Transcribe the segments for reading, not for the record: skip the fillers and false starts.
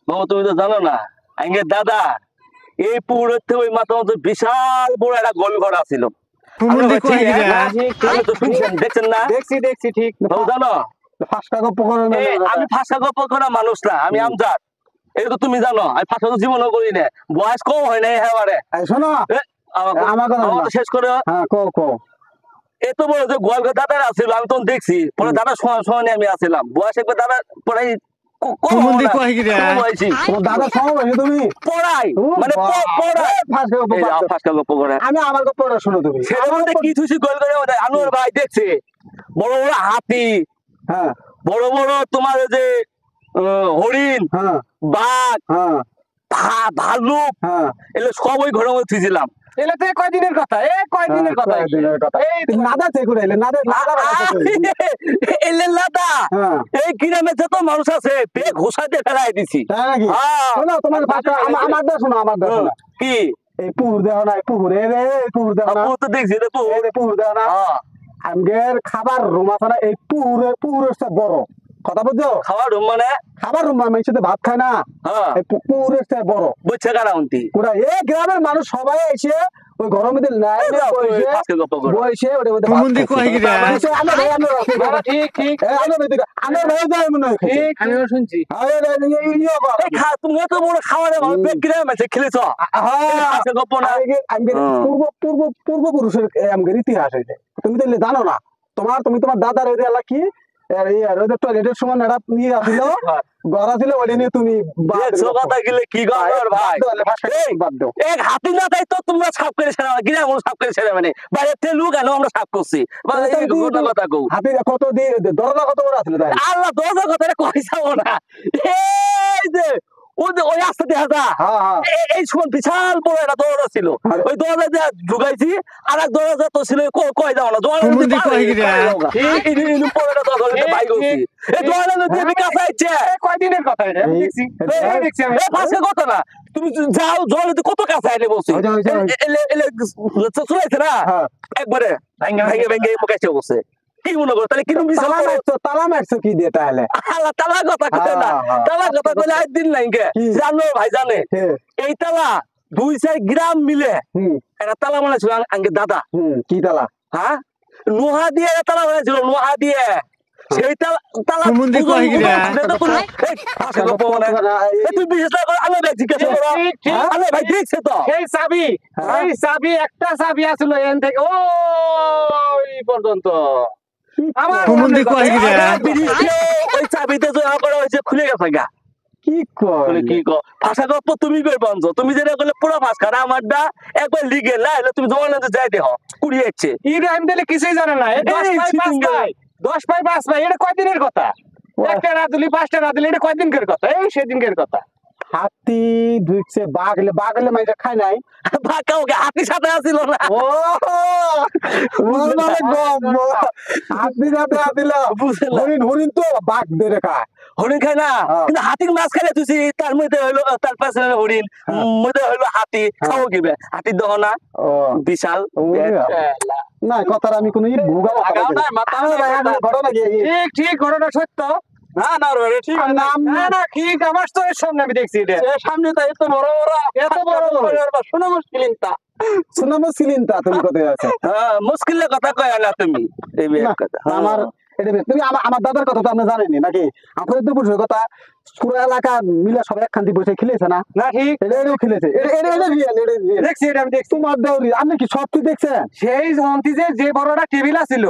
বাবা তুমি তো জানো না আগে দাদা এই পুকুরের থেকে ওই মাথা মতো বিশাল বড় একটা গোল ঘর আছিল। দেখছেন না? দেখছি ঠিক বাবু জানো ফাঁসকা গপ্প করে আমি ফাঁসা গপ্প করা মানুষ না, আমি আমজাদ। এই তো তুমি জানো আমি ফাঁসা তো জীবনও করি না, বয়স কম হয় না এবারে। শোনো আমার শেষ করে এত বড় যে গোয়াল দাদার আছিল আমি তখন দেখছি, পরে দাদা সমানে আমি আছিলাম, বয়স একবার দাদা পরে আমি আমার গপ্পটা শুনো তুমি কিছু গোল করে আনোয়ার ভাই দেখছে বড় বড় হাতি, হ্যাঁ বড় বড় তোমার যে হরিণ, বাঘ, ভাল্লুক, এগুলো সব ওই ঘরের মধ্যে থুইছিলাম। এলাতে কয়দিনের কথা? কয়দিনের কথা? নাদা থেকে এলে নাদা এলে লাদা এই গ্রামে যত মানুষ আছে পেয়ে ঘোষাতে ফেলাই দিছি। তোমার আমার দেশ শোনো, আমার দেশ কি এই পুকুর দেহ না, পুকুরে পুকুর দেহ না, তো দেখছি পুকুর দেহ না আমাদের খাবার রুম আছে না, এই পুকুরের বড় কথা বুঝছো? খাবার রুম মানে খাবার রুম মানে সাথে ভাত খায় না, পুকুরের বড় বুঝছে কারাউন্তি পুরা এই গ্রামের মানুষ সবাই এসে ওই গরমের দিন নাই বসে ওটার মধ্যে আমিও শুনছি তুমি এত বড় খাবারের গ্রাম আছে খেলেছ পূর্বপুরুষের ইতিহাস হয়েছে, তুমি তো জানো না। তুমি তোমার দাদার এলা কি টয়লেটের সময় নেড়া নিয়ে আসছিল গড়া ছিল ওটা নিয়ে তুমি কি হাতি না তাই তো তোমরা সাফ করে সেরা গ্রাম সাফ করে সেরা মানে বাইরে লুক আনো আমরা সাফ করছি হাতি কত দিয়ে দরজা কত বড় আসলে আল্লাহ দরজা কথা কই যাবো না এই যে ওই রাস্তা দেখা যা এই সময় বিশাল বড় একটা দরজা ছিল, ওই দরজা ঢুকাইছি আর এক দরজা তো ছিল কয় যাও না কয়দিনের কথা কথা না তুমি যাও জল কত কাছে আইলে বলছি চলেছে না একবারে ভেঙে ভেঙে মুখে বসে কি মনে করো তাহলে কিন্তু তালা মারছো কি দিয়ে তাহলে তালা কথা কথা না তালা কথা কইলে আজ দিন নাই কে জানো ভাই জানে এই তালা 2-4 গ্রাম মিলে একটা তালা বানাইছিল আঙ্গে দাদা। কি তালা? হ্যাঁ লোহা দিয়ে তালা বানাইছিল, লোহা দিয়ে সেই তালা তুই বিশেষ করে আলো ভাই জিজ্ঞাসা করো আলো ভাই দেখছে তো এই চাবি একটা চাবি আসলো এখান থেকে ওই পর্যন্ত ওই চাবিতে করা হয়েছে খুলে গেছে গা কি কি ভাষা গল্প তুমি কই বন্ধ তুমি যেটা করলে পুরো ভাষ খারা আমার দা একবার লিগে না হলে তুমি জমা নিতে যাইতে হ কুড়িয়েছে আমি দিলে কিছুই জানে না 10/5 এটা কয়দিনের কথা? একটা রাত দিলি 5টা রাত দিলি এটা কয়দিনকার কথা? এই সেদিনকার কথা। হাতি ঢুকছে বাঘলে মাইটা খায় নাই হাতির সাথে আসিল না হাতির সাথে আসিল হরিণ তো বাঘ ধরে খায়, হরিণ খায় না কিন্তু হাতির মাছ খাইলে তুই তার মধ্যে হইলো তার পাশে হরিণ মধ্যে হইলো হাতি খাও কিবে হাতির দহ না বিশাল না কথাটা আমি কোনো ঘটনা ঠিক ঘটনা সত্য না না ঠিক না ঠিক আমার তো সামনে আমি দেখছি সামনে তো এত বড় শোনা মুশকিলিনতা তুমি কোথায় আছো? মুশকিলের কথা কয় না তুমি আমার তুমি আমার দাদার কথা তো আপনি জানেনি নাকি? আপনাদের তো বুঝবে কথা পুরো এলাকা মিলে সবাই একখান বসে খেলেছে না ঠিক এটাও খেলেছে দেখছি এটা আমি দেখছি তোমার দেউরি আপনি কি সব কি দেখছেন? সেই জয়ন্তী যে বড়টা টেবিল আছিল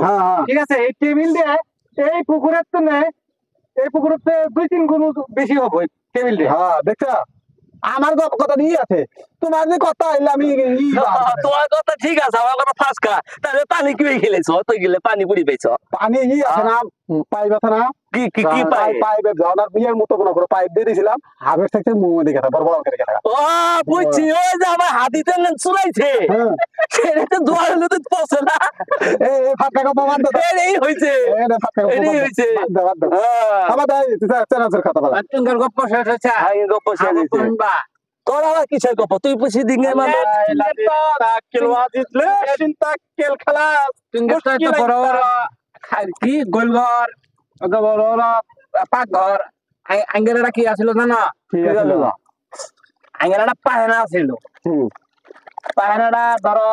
ঠিক আছে এই টেবিল দিয়ে এই পুকুরের তো নেই এই পুকুরতে 2-3 গুণ বেশি হবে টেবিল দিয়ে দেখছো আমার কথা নিয়ে আছে তোমার যে কথা হইলে আমি তোমার কথা ঠিক আছে আমার কথা ফাঁসকা তাহলে পানি কি খেলেছ তো গেলে পানি পুরি পেয়েছ পানি আছে না পাইপ আছে না কি কি কি পাইপ জনার বিয়ের মতো কোনো করে পাইপ দিয়ে দিয়েছিলাম হাবের থেকে মুখ দেখে বড় বড় করে গেছে ও বুঝছি ওই যে আমার হাতিতে চুলাইছে সেটা দোয়ার হলে তো পৌঁছে না এই ফাঁকা কথা বাদ দাও এই হইছে এই হইছে বাদ দাও আবার দাই চেনাচের কথা বলা তুঙ্গার গপ্প শেষ হচ্ছে গপ্প শেষ হচ্ছে তোর আবার কিসের গপ্প তুই পুষি দিনে মানে খালাস কি গোলঘর বড় পাকঘর আঙ্গেরাটা কি আছিল জানো? ঠিক আছে আঙ্গেরাটা পায়না ছিল। পায়নাটা ধরো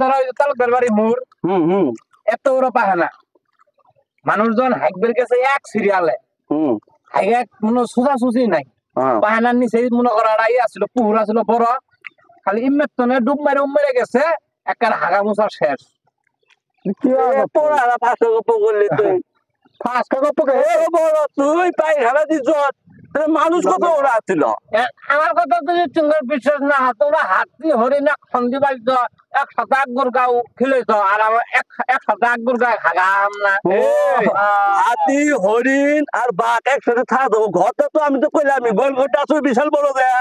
ধরো তালুকদার বাড়ি মোড় এত বড় পায়না, মানুষজন হাইকবের গেছে এক সিরিয়ালে, হাইকে কোনো সুজাসুজি নাই। পায়নার নিচে মনে করা আসছিল, পুকুর আসছিল বড়, খালি ইমেতনে ডুব মেরে উমেরে গেছে, একটা হাগা মোছা শেষ। তোরা ফাঁসা গপ্প করলি তুই, ফাঁসকা গপ্প কে বড় তুই পাই হারা দিছ, মানুষ কত ওরা আছিল। আমার কথা যদি তোমার বিশ্বাস না হয়, তোমরা হাতি হরিণা খন্দি বাড়িছ, এক সপ্তাহ গুরগাঁও খিলেছ, আর আমার এক সপ্তাহ গুরগাঁও হাগাম না। হাতি হরিণ আর বাঘ একসাথে থাকা দেবো ঘরটা, তো আমি তো কইলাম গোল ঘরটা আসলে বিশাল বড় দেয়া।